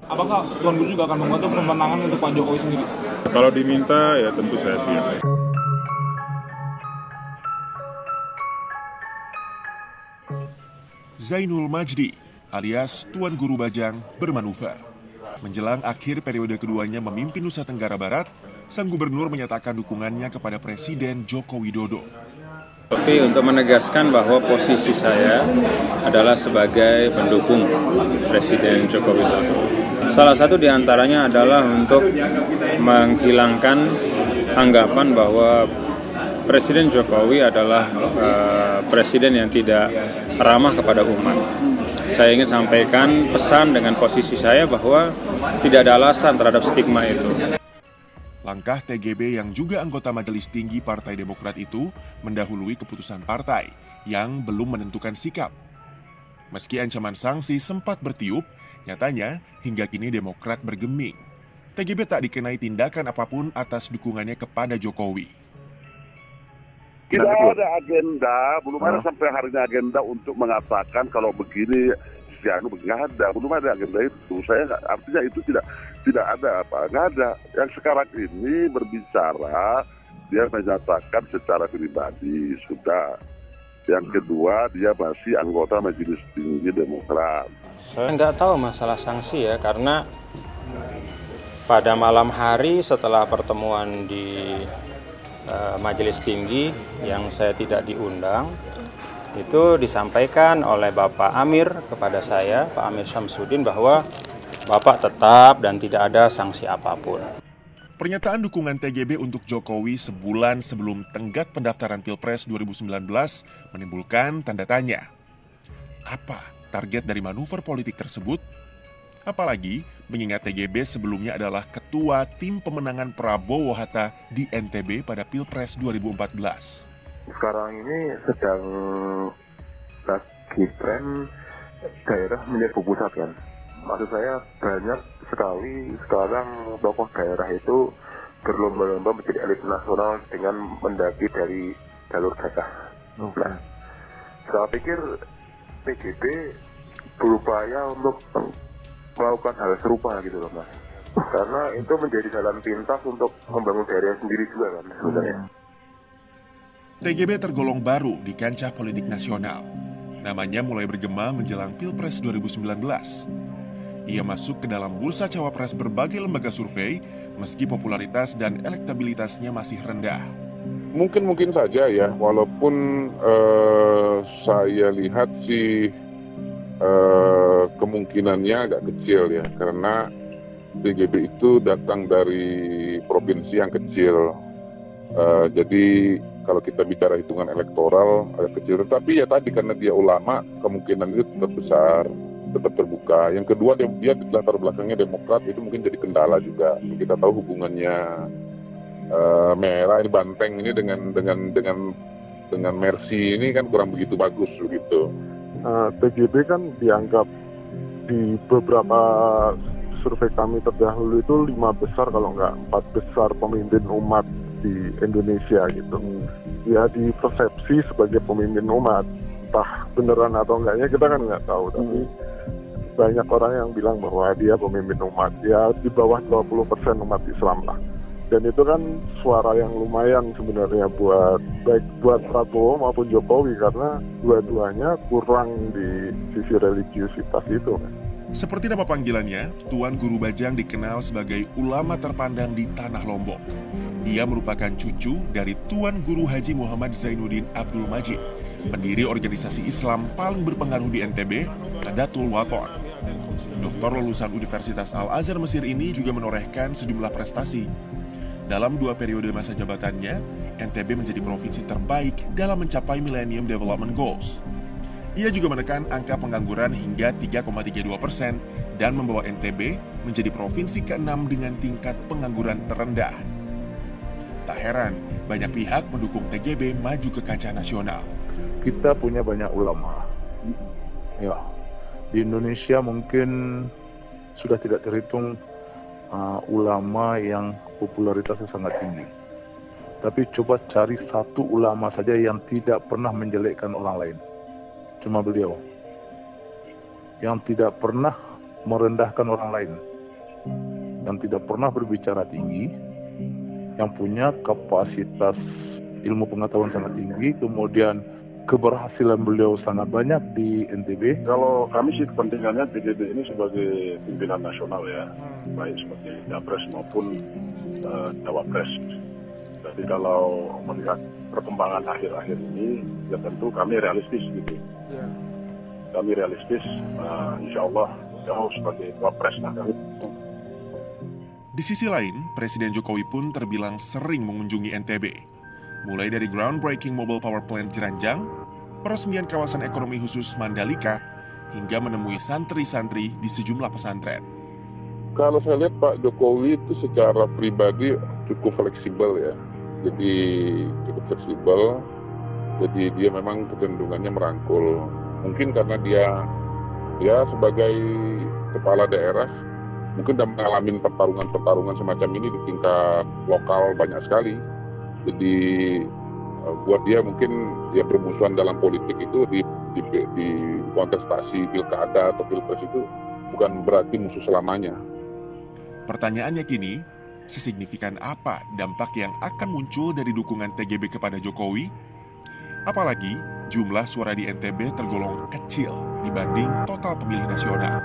Apakah Tuan Guru juga akan membantu pemenangan untuk Pak Jokowi sendiri? Kalau diminta ya tentu saya siap. Zainul Majdi alias Tuan Guru Bajang bermanuver. Menjelang akhir periode keduanya memimpin Nusa Tenggara Barat, sang gubernur menyatakan dukungannya kepada Presiden Joko Widodo. Tapi untuk menegaskan bahwa posisi saya adalah sebagai pendukung Presiden Joko Widodo. Salah satu diantaranya adalah untuk menghilangkan anggapan bahwa Presiden Jokowi adalah presiden yang tidak ramah kepada umat. Saya ingin sampaikan pesan dengan posisi saya bahwa tidak ada alasan terhadap stigma itu. Langkah TGB yang juga anggota Majelis Tinggi Partai Demokrat itu mendahului keputusan partai yang belum menentukan sikap. Meski ancaman sanksi sempat bertiup, nyatanya hingga kini Demokrat bergeming. TGB tak dikenai tindakan apapun atas dukungannya kepada Jokowi. Tidak ada agenda, belum ada sampai hari ini agenda untuk mengatakan kalau begini, nggak ada, belum ada agenda itu. Artinya itu tidak ada apa, nggak ada. Yang sekarang ini berbicara, dia menyatakan secara pribadi sudah. Yang kedua, dia masih anggota Majelis Tinggi Demokrat. Saya nggak tahu masalah sanksi ya, karena pada malam hari setelah pertemuan di Majelis Tinggi yang saya tidak diundang, itu disampaikan oleh Bapak Amir kepada saya, Pak Amir Syamsuddin, bahwa Bapak tetap dan tidak ada sanksi apapun. Pernyataan dukungan TGB untuk Jokowi sebulan sebelum tenggat pendaftaran Pilpres 2019 menimbulkan tanda tanya. Apa target dari manuver politik tersebut? Apalagi mengingat TGB sebelumnya adalah ketua tim pemenangan Prabowo Hatta di NTB pada Pilpres 2014. Sekarang ini sedang lagi tren daerah menjadi pusat kan. Maksud saya banyak sekali sekarang tokoh daerah itu berlomba-lomba menjadi elit nasional dengan mendaki dari jalur daerah. Nah, saya pikir TGB berupaya untuk melakukan hal serupa gitu loh Mas. Karena itu menjadi jalan pintas untuk membangun daerah sendiri juga kan sebenarnya. TGB tergolong baru di kancah politik nasional. Namanya mulai bergema menjelang Pilpres 2019. Ia masuk ke dalam bursa cawapres berbagai lembaga survei meski popularitas dan elektabilitasnya masih rendah. Mungkin saja ya, walaupun saya lihat sih kemungkinannya agak kecil ya, karena TGB itu datang dari provinsi yang kecil. Jadi kalau kita bicara hitungan elektoral agak kecil, tapi ya tadi karena dia ulama, kemungkinan itu tetap besar, tetap terbuka. Yang kedua, dia latar belakangnya Demokrat, itu mungkin jadi kendala juga. Kita tahu hubungannya Merah ini, Banteng ini dengan Mercy ini kan kurang begitu bagus begitu. TGB kan dianggap di beberapa survei kami terdahulu itu 5 besar kalau nggak 4 besar pemimpin umat di Indonesia gitu. Ya dipersepsi sebagai pemimpin umat, entah beneran atau enggaknya kita kan nggak tahu, tapi banyak orang yang bilang bahwa dia pemimpin umat, ya di bawah 20% umat Islam lah. Dan itu kan suara yang lumayan sebenarnya baik buat Prabowo maupun Jokowi, karena dua-duanya kurang di sisi religiusitas itu. Seperti nama panggilannya, Tuan Guru Bajang dikenal sebagai ulama terpandang di Tanah Lombok. Ia merupakan cucu dari Tuan Guru Haji Muhammad Zainuddin Abdul Majid, pendiri organisasi Islam paling berpengaruh di NTB, Nahdlatul Wathon. Doktor lulusan Universitas Al-Azhar Mesir ini juga menorehkan sejumlah prestasi. Dalam 2 periode masa jabatannya, NTB menjadi provinsi terbaik dalam mencapai Millennium Development Goals. Ia juga menekan angka pengangguran hingga 3,32% dan membawa NTB menjadi provinsi ke-6 dengan tingkat pengangguran terendah. Tak heran, banyak pihak mendukung TGB maju ke kancah nasional. Kita punya banyak ulama. Ya, di Indonesia mungkin sudah tidak terhitung ulama yang popularitasnya sangat tinggi. Tapi coba cari satu ulama saja yang tidak pernah menjelekkan orang lain. Cuma beliau. Yang tidak pernah merendahkan orang lain. yang tidak pernah berbicara tinggi, yang punya kapasitas ilmu pengetahuan sangat tinggi, kemudian keberhasilan beliau sangat banyak di NTB. Kalau kami sih kepentingannya TGB ini sebagai pimpinan nasional ya, baik sebagai Capres maupun Cawapres. Jadi kalau melihat perkembangan akhir-akhir ini, ya tentu kami realistis gitu. Kami realistis, insya Allah jauh sebagai Cawapres. Di sisi lain, Presiden Jokowi pun terbilang sering mengunjungi NTB. Mulai dari groundbreaking Mobile Power Plant Jeranjang, peresmian kawasan ekonomi khusus Mandalika, hingga menemui santri-santri di sejumlah pesantren. Kalau saya lihat Pak Jokowi itu secara pribadi cukup fleksibel ya. Jadi cukup fleksibel, jadi dia memang kecenderungannya merangkul. Mungkin karena dia sebagai kepala daerah, mungkin udah mengalami pertarungan semacam ini di tingkat lokal banyak sekali. Jadi buat dia mungkin dia bermusuhan dalam politik itu di kontestasi pilkada atau pilpres itu bukan berarti musuh selamanya. Pertanyaannya kini, sesignifikan apa dampak yang akan muncul dari dukungan TGB kepada Jokowi? Apalagi jumlah suara di NTB tergolong kecil dibanding total pemilih nasional.